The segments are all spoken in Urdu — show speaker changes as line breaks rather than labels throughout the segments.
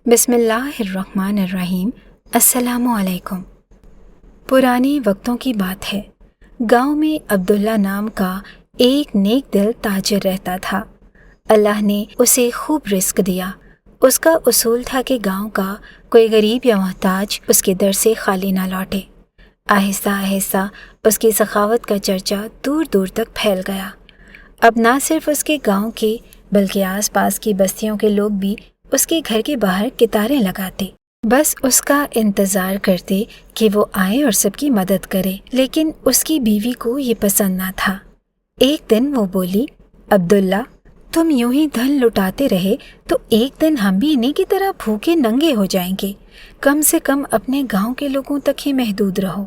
بسم اللہ الرحمن الرحیم۔ السلام علیکم۔ پرانے وقتوں کی بات ہے، گاؤں میں عبداللہ نام کا ایک نیک دل تاجر رہتا تھا۔ اللہ نے اسے خوب رزق دیا۔ اس کا اصول تھا کہ گاؤں کا کوئی غریب یا محتاج اس کے در سے خالی نہ لوٹے۔ آہستہ آہستہ اس کی سخاوت کا چرچا دور دور تک پھیل گیا۔ اب نہ صرف اس کے گاؤں کے بلکہ آس پاس کی بستیوں کے لوگ بھی اس کے گھر کے باہر قطاریں لگاتے، بس اس کا انتظار کرتے کہ وہ آئے اور سب کی مدد کرے۔ لیکن اس کی بیوی کو یہ پسند نہ تھا۔ ایک دن وہ بولی، عبداللہ، تم یوں ہی دھن لٹاتے رہے تو ایک دن ہم بھی انہیں کی طرح بھوکے ننگے ہو جائیں گے۔ کم سے کم اپنے گاؤں کے لوگوں تک ہی محدود رہو۔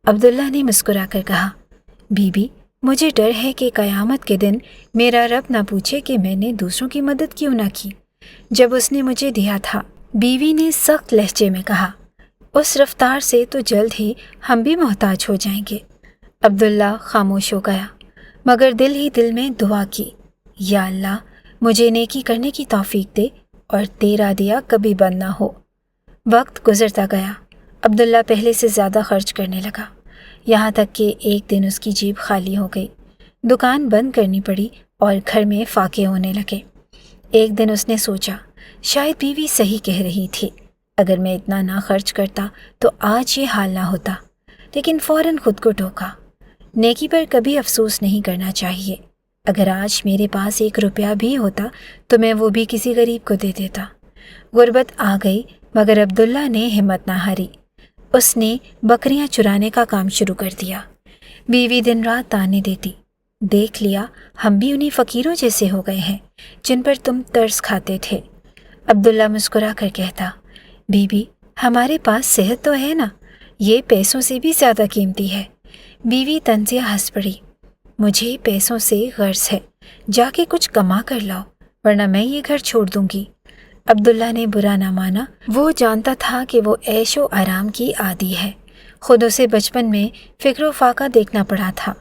عبداللہ نے مسکرا کر کہا، بیوی، مجھے ڈر ہے کہ قیامت کے دن میرا رب نہ پوچھے کہ میں نے دوسروں کی مدد کیوں نہ کی جب اس نے مجھے دیا تھا۔ بیوی نے سخت لہجے میں کہا، اس رفتار سے تو جلد ہی ہم بھی محتاج ہو جائیں گے۔ عبداللہ خاموش ہو گیا، مگر دل ہی دل میں دعا کی، یا اللہ، مجھے نیکی کرنے کی توفیق دے اور تیرا دیا کبھی بند نہ ہو۔ وقت گزرتا گیا، عبداللہ پہلے سے زیادہ خرچ کرنے لگا، یہاں تک کہ ایک دن اس کی جیب خالی ہو گئی۔ دکان بند کرنی پڑی اور گھر میں فاقے ہونے لگے۔ ایک دن اس نے سوچا، شاید بیوی صحیح کہہ رہی تھی، اگر میں اتنا نہ خرچ کرتا تو آج یہ حال نہ ہوتا۔ لیکن فوراً خود کو ٹوکا، نیکی پر کبھی افسوس نہیں کرنا چاہیے۔ اگر آج میرے پاس 1 روپیہ بھی ہوتا تو میں وہ بھی کسی غریب کو دے دیتا۔ غربت آ گئی مگر عبداللہ نے ہمت نہ ہاری۔ اس نے بکریاں چرانے کا کام شروع کر دیا۔ بیوی دن رات تانے دیتی، دیکھ لیا ہم بھی انہی فقیروں جیسے ہو گئے ہیں جن پر تم ترس کھاتے تھے۔ عبداللہ مسکرا کر کہتا، بیوی، ہمارے پاس صحت تو ہے نا، یہ پیسوں سے بھی زیادہ قیمتی ہے۔ بیوی طنزیہ ہنس پڑی، مجھے پیسوں سے غرض ہے، جا کے کچھ کما کر لاؤ ورنہ میں یہ گھر چھوڑ دوں گی۔ عبداللہ نے برا نہ مانا، وہ جانتا تھا کہ وہ عیش و آرام کی عادی ہے۔ خود اسے بچپن میں فکر و فاقہ دیکھنا پڑا تھا،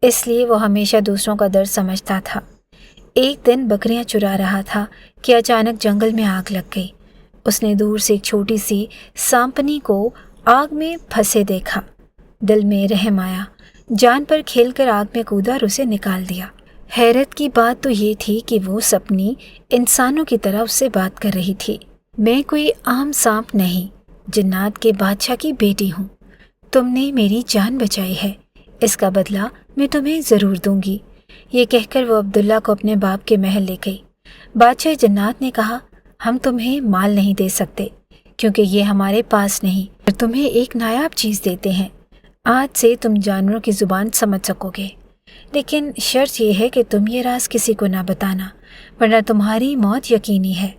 اس لیے وہ ہمیشہ دوسروں کا درد سمجھتا تھا۔ ایک دن بکریاں چرا رہا تھا کہ اچانک جنگل میں آگ لگ گئی۔ اس نے دور سے ایک چھوٹی سی سانپنی کو آگ میں پھنسے دیکھا۔ دل میں رحم آیا، جان پر کھیل کر آگ میں کودا اور اسے نکال دیا۔ حیرت کی بات تو یہ تھی کہ وہ سپنی انسانوں کی طرح اس سے بات کر رہی تھی۔ میں کوئی عام سانپ نہیں، جنات کے بادشاہ کی بیٹی ہوں۔ تم نے میری جان بچائی ہے، اس کا بدلہ میں تمہیں ضرور دوں گی۔ یہ کہہ کر وہ عبداللہ کو اپنے باپ کے محل لے گئی۔ بادشاہ جنات نے کہا، ہم تمہیں مال نہیں دے سکتے کیونکہ یہ ہمارے پاس نہیں، پر تمہیں ایک نایاب چیز دیتے ہیں۔ آج سے تم جانوروں کی زبان سمجھ سکو گے، لیکن شرط یہ ہے کہ تم یہ راز کسی کو نہ بتانا ورنہ تمہاری موت یقینی ہے۔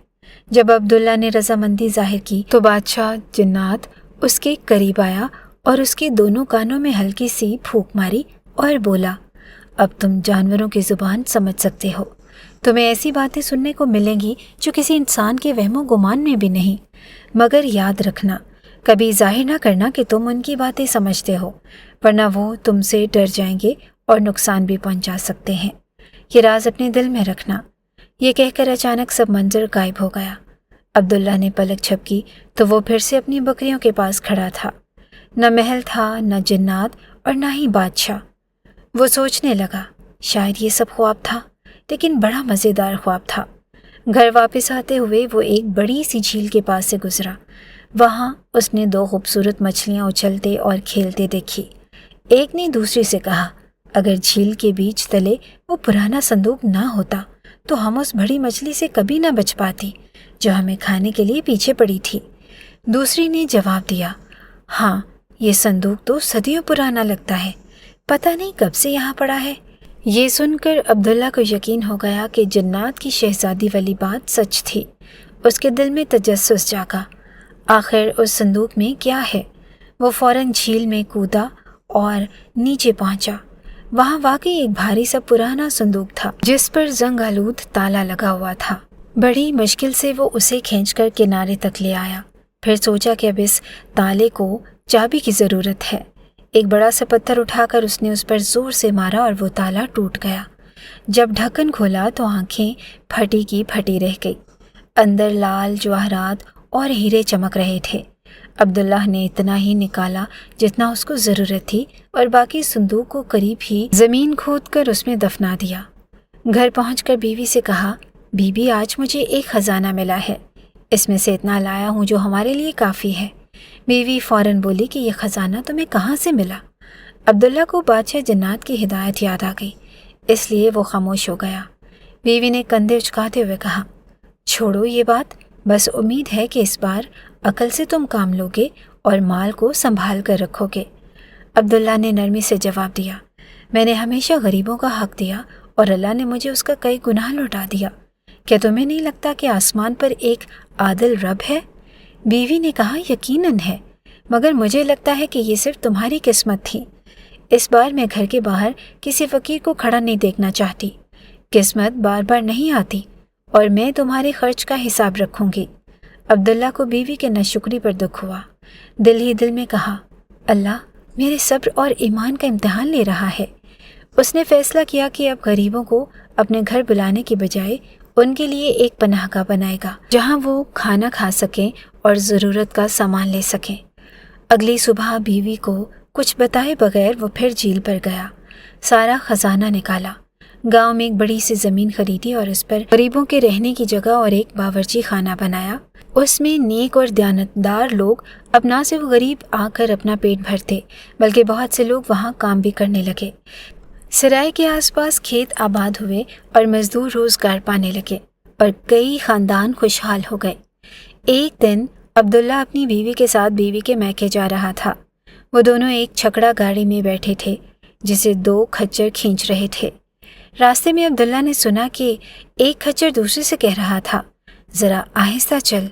جب عبداللہ نے رضامندی ظاہر کی تو بادشاہ جنات اس کے قریب آیا اور اس کے دونوں کانوں میں ہلکی سی پھونک ماری اور بولا، اب تم جانوروں کی زبان سمجھ سکتے ہو۔ تمہیں ایسی باتیں سننے کو ملیں گی جو کسی انسان کے وہم و گمان میں بھی نہیں، مگر یاد رکھنا، کبھی ظاہر نہ کرنا کہ تم ان کی باتیں سمجھتے ہو ورنہ وہ تم سے ڈر جائیں گے اور نقصان بھی پہنچا سکتے ہیں۔ یہ راز اپنے دل میں رکھنا۔ یہ کہہ کر اچانک سب منظر غائب ہو گیا۔ عبداللہ نے پلک جھپکی تو وہ پھر سے اپنی بکریوں کے پاس کھڑا تھا۔ نہ محل تھا، نہ جنات اور نہ ہی بادشاہ۔ وہ سوچنے لگا، شاید یہ سب خواب تھا، لیکن بڑا مزیدار خواب تھا۔ گھر واپس آتے ہوئے وہ ایک بڑی سی جھیل کے پاس سے گزرا۔ وہاں اس نے 2 خوبصورت مچھلیاں اچھلتے اور کھیلتے دیکھی۔ ایک نے دوسری سے کہا، اگر جھیل کے بیچ تلے وہ پرانا صندوق نہ ہوتا تو ہم اس بڑی مچھلی سے کبھی نہ بچ پاتی جو ہمیں کھانے کے لیے پیچھے پڑی تھی۔ دوسری نے جواب دیا، ہاں، یہ صندوق تو صدیوں پرانا لگتا ہے، پتہ نہیں کب سے یہاں پڑا ہے۔ یہ سن کر عبداللہ کو یقین ہو گیا کہ جنات کی شہزادی والی بات سچ تھی۔ اس کے دل میں تجسس جاگا، آخر اس صندوق میں کیا ہے؟ وہ فوراً جھیل میں کودا اور نیچے پہنچا۔ وہاں واقعی ایک بھاری سا پرانا صندوق تھا جس پر زنگ آلود تالا لگا ہوا تھا۔ بڑی مشکل سے وہ اسے کھینچ کر کنارے تک لے آیا، پھر سوچا کہ اب اس تالے کو چابی کی ضرورت ہے۔ ایک بڑا سا پتھر اٹھا کر اس نے اس پر زور سے مارا اور وہ تالا ٹوٹ گیا۔ جب ڈھکن کھولا تو آنکھیں پھٹی کی پھٹی رہ گئی۔ اندر لال جواہرات اور ہیرے چمک رہے تھے۔ عبداللہ نے اتنا ہی نکالا جتنا اس کو ضرورت تھی اور باقی صندوق کو قریب ہی زمین کھود کر اس میں دفنا دیا۔ گھر پہنچ کر بیوی سے کہا، بیوی آج مجھے ایک خزانہ ملا ہے، اس میں سے اتنا لایا ہوں جو ہمارے لیے کافی ہے۔ بیوی فوراً بولی کہ یہ خزانہ تمہیں کہاں سے ملا؟ عبداللہ کو بادشاہ جنات کی ہدایت یاد آ گئی، اس لیے وہ خاموش ہو گیا۔ بیوی نے کندھے اچکاتے ہوئے کہا، چھوڑو یہ بات، بس امید ہے کہ اس بار عقل سے تم کام لوگے اور مال کو سنبھال کر رکھو گے۔ عبداللہ نے نرمی سے جواب دیا، میں نے ہمیشہ غریبوں کا حق دیا اور اللہ نے مجھے اس کا کئی گناہ لوٹا دیا۔ کیا تمہیں نہیں لگتا کہ آسمان پر ایک عادل رب ہے؟ بیوی نے کہا، یقیناً ہے، مگر مجھے لگتا ہے کہ یہ صرف تمہاری قسمت تھی۔ اس بار میں گھر کے باہر کسی فقیر کو کھڑا نہیں دیکھنا چاہتی۔ قسمت بار بار نہیں آتی اور میں تمہارے خرچ کا حساب رکھوں گی۔ عبداللہ کو بیوی کے ناشکری پر دکھ ہوا۔ دل ہی دل میں کہا، اللہ میرے صبر اور ایمان کا امتحان لے رہا ہے۔ اس نے فیصلہ کیا کہ اب غریبوں کو اپنے گھر بلانے کی بجائے ان کے لیے ایک پناہ گاہ بنائے گا جہاں وہ کھانا کھا سکیں اور ضرورت کا سامان لے سکیں۔ اگلی صبح بیوی کو کچھ بتائے بغیر وہ پھر جھیل پر گیا، سارا خزانہ نکالا، گاؤں میں ایک بڑی سی زمین خریدی اور اس پر غریبوں کے رہنے کی جگہ اور ایک باورچی خانہ بنایا۔ اس میں نیک اور دیانتدار لوگ اب نہ صرف غریب آ کر اپنا پیٹ بھرتے بلکہ بہت سے لوگ وہاں کام بھی کرنے لگے۔ سرائے کے آس پاس کھیت آباد ہوئے اور مزدور روزگار پانے لگے اور کئی خاندان خوشحال ہو گئے۔ ایک دن عبداللہ اپنی بیوی کے ساتھ بیوی کے میکے جا رہا تھا۔ وہ دونوں ایک چھکڑا گاڑی میں بیٹھے تھے جسے 2 کھچر کھینچ رہے تھے۔ راستے میں عبداللہ نے سنا کہ ایک کھچر دوسرے سے کہہ رہا تھا، ذرا آہستہ چل،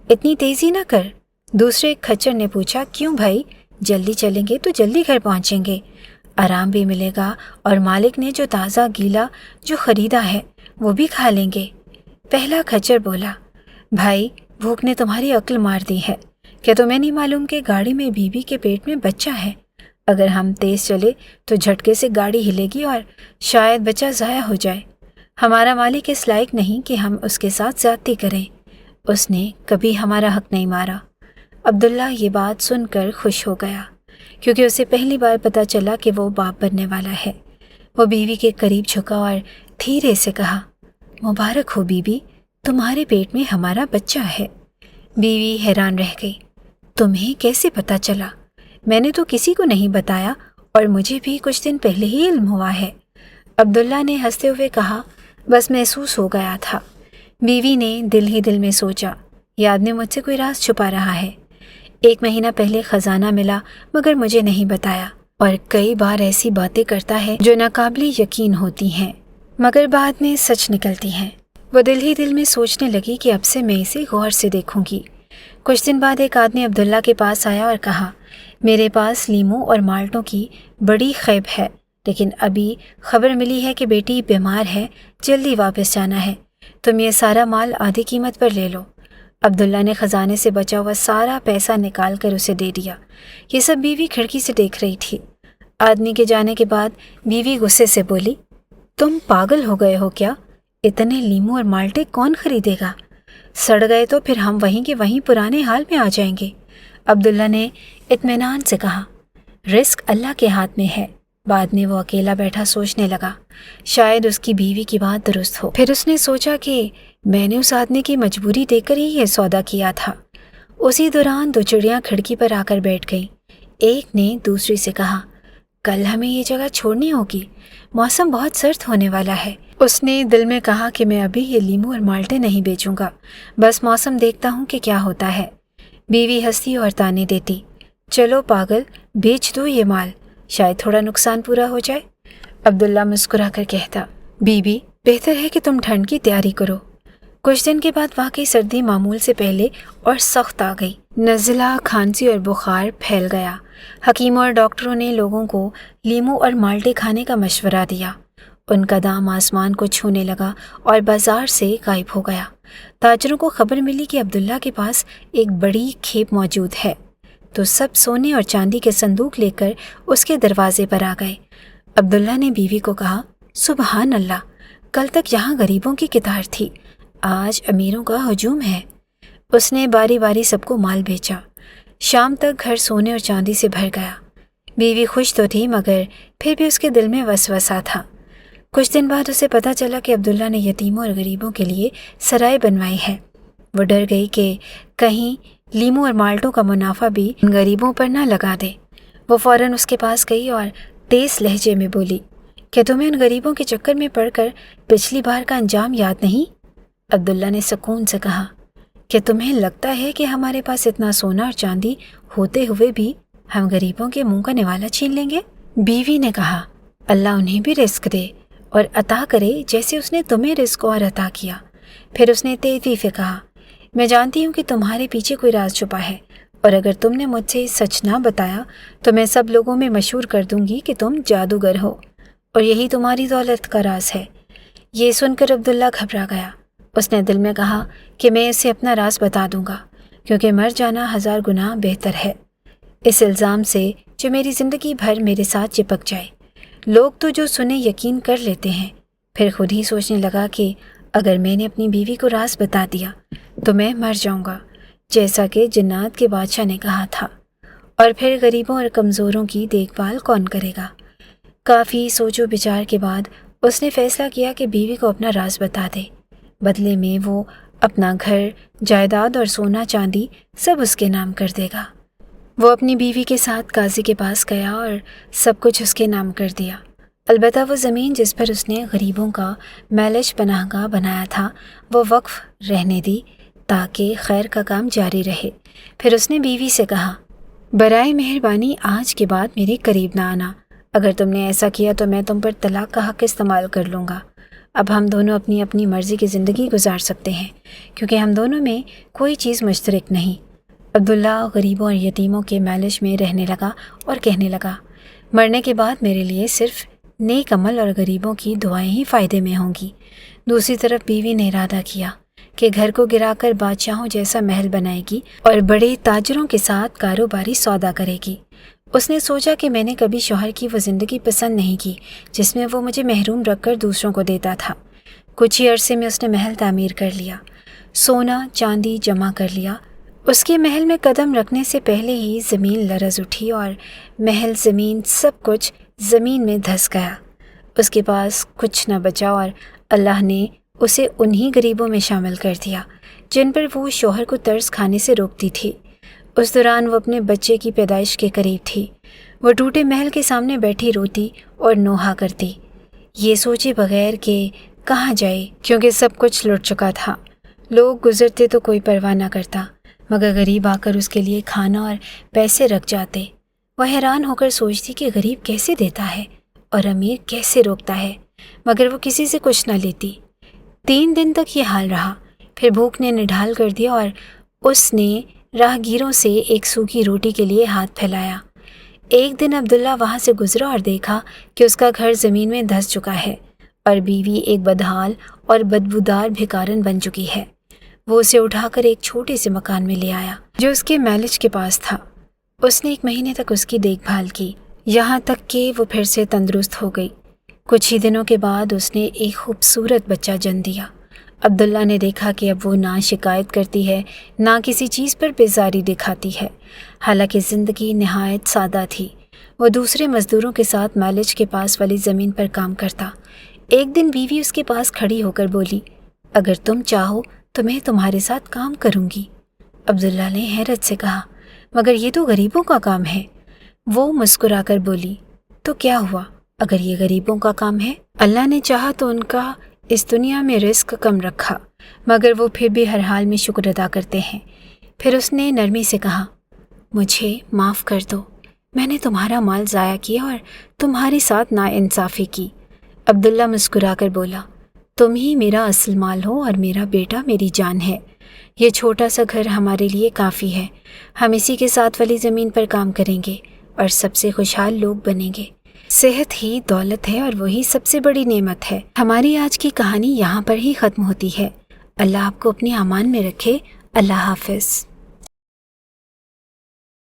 اتنی تیزی نہ کر۔ دوسرے کھچر نے پوچھا، کیوں بھائی، جلدی چلیں گے تو جلدی گھر پہنچیں گے، آرام بھی ملے گا اور مالک نے جو تازہ گیلا جو خریدا ہے وہ بھی کھا لیں گے۔ پہلا کھچر بولا، بھائی بھوک نے تمہاری عقل مار دی ہے، کیا تمہیں نہیں معلوم کہ گاڑی میں بیوی کے پیٹ میں بچہ ہے؟ اگر ہم تیز چلے تو جھٹکے سے گاڑی ہلے گی اور شاید بچہ ضائع ہو جائے۔ ہمارا مالک اس لائق نہیں کہ ہم اس کے ساتھ زیادتی کریں، اس نے کبھی ہمارا حق نہیں مارا۔ عبداللہ یہ بات سن کر خوش ہو گیا کیونکہ اسے پہلی بار پتہ چلا کہ وہ باپ بننے والا ہے۔ وہ بیوی کے قریب جھکا اور دھیرے سے کہا، مبارک ہو بیوی، تمہارے پیٹ میں ہمارا بچہ ہے۔ بیوی حیران رہ گئی، تمہیں کیسے پتہ چلا؟ میں نے تو کسی کو نہیں بتایا اور مجھے بھی کچھ دن پہلے ہی علم ہوا ہے۔ عبداللہ نے ہنستے ہوئے کہا، بس محسوس ہو گیا تھا۔ بیوی نے دل ہی دل میں سوچا، یہ آدمی مجھ سے کوئی راز چھپا رہا ہے۔ 1 مہینہ پہلے خزانہ ملا مگر مجھے نہیں بتایا، اور کئی بار ایسی باتیں کرتا ہے جو ناقابل یقین ہوتی ہیں مگر بعد میں سچ نکلتی ہیں۔ وہ دل ہی دل میں سوچنے لگی کہ اب سے میں اسے غور سے دیکھوں گی۔ کچھ دن بعد ایک آدمی عبداللہ کے پاس آیا اور کہا، میرے پاس لیموں اور مالٹوں کی بڑی خیب ہے، لیکن ابھی خبر ملی ہے کہ بیٹی بیمار ہے، جلدی واپس جانا ہے، تم یہ سارا مال آدھی قیمت پر لے لو۔ عبداللہ نے خزانے سے بچا ہوا سارا پیسہ نکال کر اسے دے دیا۔ یہ سب بیوی کھڑکی سے دیکھ رہی تھی۔ آدمی کے جانے کے بعد بیوی غصے سے بولی، تم پاگل ہو گئے ہو کیا؟ اتنے لیموں اور مالٹے کون خریدے گا؟ سڑ گئے تو پھر ہم وہیں کے وہیں پرانے حال میں آ جائیں گے۔ عبداللہ نے اطمینان سے کہا، رزق اللہ کے ہاتھ میں ہے۔ بعد میں وہ اکیلا بیٹھا سوچنے لگا، شاید اس کی بیوی کی بات درست ہو۔ پھر اس نے سوچا کہ میں نے اس آدمی کی مجبوری دیکھ کر ہی یہ سودا کیا تھا۔ اسی دوران 2 چڑیاں کھڑکی پر آ کر بیٹھ گئیں۔ ایک نے دوسری سے کہا، کل ہمیں یہ جگہ چھوڑنی ہوگی، موسم بہت سرد ہونے والا ہے۔ اس نے دل میں کہا کہ میں ابھی یہ لیموں اور مالٹے نہیں بیچوں گا، بس موسم دیکھتا ہوں کہ کیا ہوتا ہے۔ بیوی ہنستی اور تانے دیتی، چلو پاگل، بیچ دو یہ مال، شاید تھوڑا نقصان پورا ہو جائے۔ عبداللہ مسکرا کر کہتا، بیوی بہتر ہے کہ تم ٹھنڈ کی تیاری کرو۔ کچھ دن کے بعد واقعی سردی معمول سے پہلے اور سخت آ گئی۔ نزلہ، کھانسی اور بخار پھیل گیا۔ حکیموں اور ڈاکٹروں نے لوگوں کو لیموں اور مالٹے کھانے کا مشورہ دیا۔ ان کا دام آسمان کو چھونے لگا اور بازار سے غائب ہو گیا۔ تاجروں کو خبر ملی کہ عبداللہ کے پاس ایک بڑی کھیپ موجود ہے، تو سب سونے اور چاندی کے صندوق لے کر اس کے دروازے پر آ گئے۔ عبداللہ نے بیوی کو کہا، سبحان اللہ، کل تک یہاں غریبوں کی قطار تھی، آج امیروں کا ہجوم ہے۔ اس نے باری باری سب کو مال بیچا۔ شام تک گھر سونے اور چاندی سے بھر گیا۔ بیوی خوش تو تھی مگر پھر بھی اس کے دل میں وسوسہ تھا۔ کچھ دن بعد اسے پتہ چلا کہ عبداللہ نے یتیموں اور غریبوں کے لیے سرائے بنوائی ہے۔ وہ ڈر گئی کہ کہیں لیموں اور مالٹوں کا منافع بھی ان غریبوں پر نہ لگا دے۔ وہ فوراً اس کے پاس گئی اور تیز لہجے میں بولی، کیا تمہیں ان غریبوں کے چکر میں پڑ کر پچھلی بار کا انجام یاد نہیں؟ عبداللہ نے سکون سے کہا، کیا تمہیں لگتا ہے کہ ہمارے پاس اتنا سونا اور چاندی ہوتے ہوئے بھی ہم غریبوں کے منہ کا نوالا چھین لیں گے؟ بیوی نے کہا، اللہ انہیں بھی رزق دے اور عطا کرے جیسے اس نے تمہیں رزق اور عطا کیا۔ پھر اس نے تیزی سے کہا، میں جانتی ہوں کہ تمہارے پیچھے کوئی راز چھپا ہے، اور اگر تم نے مجھ سے سچ نہ بتایا تو میں سب لوگوں میں مشہور کر دوں گی کہ تم جادوگر ہو اور یہی تمہاری دولت کا راز ہے۔ یہ سن کر عبداللہ گھبرا گیا۔ اس نے دل میں کہا کہ میں اسے اپنا راز بتا دوں گا، کیونکہ مر جانا 1000 گنا بہتر ہے اس الزام سے جو میری زندگی بھر میرے ساتھ چپک جائے۔ لوگ تو جو سنے یقین کر لیتے ہیں۔ پھر خود ہی سوچنے لگا کہ اگر میں نے اپنی بیوی کو راز بتا دیا تو میں مر جاؤں گا، جیسا کہ جنات کے بادشاہ نے کہا تھا، اور پھر غریبوں اور کمزوروں کی دیکھ بھال کون کرے گا؟ کافی سوچ و بچار کے بعد اس نے فیصلہ کیا کہ بیوی کو اپنا راز بتا دے۔ بدلے میں وہ اپنا گھر، جائیداد اور سونا چاندی سب اس کے نام کر دے گا۔ وہ اپنی بیوی کے ساتھ قاضی کے پاس گیا اور سب کچھ اس کے نام کر دیا۔ البتہ وہ زمین جس پر اس نے غریبوں کا میلش پناہ گاہ بنایا تھا وہ وقف رہنے دی تاکہ خیر کا کام جاری رہے۔ پھر اس نے بیوی سے کہا، برائے مہربانی آج کے بعد میرے قریب نہ آنا۔ اگر تم نے ایسا کیا تو میں تم پر طلاق کا حق استعمال کر لوں گا۔ اب ہم دونوں اپنی اپنی مرضی کی زندگی گزار سکتے ہیں، کیونکہ ہم دونوں میں کوئی چیز مشترک نہیں۔ عبداللہ غریبوں اور یتیموں کے میلش میں رہنے لگا اور کہنے لگا، مرنے کے بعد میرے لیے صرف نیک عمل اور غریبوں کی دعائیں ہی فائدے میں ہوں گی۔ دوسری طرف بیوی نے ارادہ کیا کہ گھر کو گرا کر بادشاہوں جیسا محل بنائے گی اور بڑے تاجروں کے ساتھ کاروباری سودا کرے گی۔ اس نے سوچا کہ میں نے کبھی شوہر کی وہ زندگی پسند نہیں کی جس میں وہ مجھے محروم رکھ کر دوسروں کو دیتا تھا۔ کچھ ہی عرصے میں اس نے محل تعمیر کر لیا، سونا چاندی جمع کر لیا۔ اس کے محل میں قدم رکھنے سے پہلے ہی زمین لرز اٹھی اور محل، زمین، سب کچھ زمین میں دھس گیا۔ اس کے پاس کچھ نہ بچا اور اللہ نے اسے انہی غریبوں میں شامل کر دیا جن پر وہ شوہر کو ترس کھانے سے روکتی تھی۔ اس دوران وہ اپنے بچے کی پیدائش کے قریب تھی۔ وہ ٹوٹے محل کے سامنے بیٹھی روتی اور نوحہ کرتی، یہ سوچے بغیر کہ کہاں جائے، کیونکہ سب کچھ لٹ چکا تھا۔ لوگ گزرتے تو کوئی پرواہ نہ کرتا، مگر غریب آ کر اس کے لیے کھانا اور پیسے رکھ جاتے۔ وہ حیران ہو کر سوچتی کہ غریب کیسے دیتا ہے اور امیر کیسے روکتا ہے، مگر وہ کسی سے کچھ نہ لیتی۔ 3 دن تک یہ حال رہا، پھر بھوک نے نڈھال کر دیا اور اس نے راہگیروں سے ایک سوکھی روٹی کے لیے ہاتھ پھیلایا۔ ایک دن عبداللہ وہاں سے گزرا اور دیکھا کہ اس کا گھر زمین میں دھس چکا ہے اور بیوی ایک بدحال اور بدبودار بھکارن بن چکی ہے۔ وہ اسے اٹھا کر ایک چھوٹے سے مکان میں لے آیا جو اس کے میلج کے پاس تھا۔ اس نے 1 مہینے تک اس کی دیکھ بھال کی، یہاں تک کہ وہ پھر سے تندرست ہو گئی۔ کچھ ہی دنوں کے بعد اس نے ایک خوبصورت بچہ جنم دیا۔ عبداللہ نے دیکھا کہ اب وہ نہ شکایت کرتی ہے، نہ کسی چیز پر بیزاری دکھاتی ہے، حالانکہ زندگی نہایت سادہ تھی۔ وہ دوسرے مزدوروں کے ساتھ میلج کے پاس والی زمین پر کام کرتا۔ ایک دن بیوی اس کے پاس کھڑی ہو کر بولی، اگر تم چاہو تو میں تمہارے ساتھ کام کروں گی۔ عبداللہ نے حیرت سے کہا، مگر یہ تو غریبوں کا کام ہے۔ وہ مسکرا کر بولی، تو کیا ہوا، اگر یہ غریبوں کا کام ہے؟ اللہ نے چاہا تو ان کا اس دنیا میں رزق کم رکھا، مگر وہ پھر بھی ہر حال میں شکر ادا کرتے ہیں۔ پھر اس نے نرمی سے کہا، مجھے معاف کر دو، میں نے تمہارا مال ضائع کیا اور تمہارے ساتھ ناانصافی کی۔ عبداللہ مسکرا کر بولا، تم ہی میرا اصل مال ہو اور میرا بیٹا میری جان ہے۔ یہ چھوٹا سا گھر ہمارے لیے کافی ہے، ہم اسی کے ساتھ والی زمین پر کام کریں گے اور سب سے خوشحال لوگ بنیں گے۔ صحت ہی دولت ہے اور وہی سب سے بڑی نعمت ہے۔ ہماری آج کی کہانی یہاں پر ہی ختم ہوتی ہے۔ اللہ آپ کو اپنے امان میں رکھے۔ اللہ حافظ۔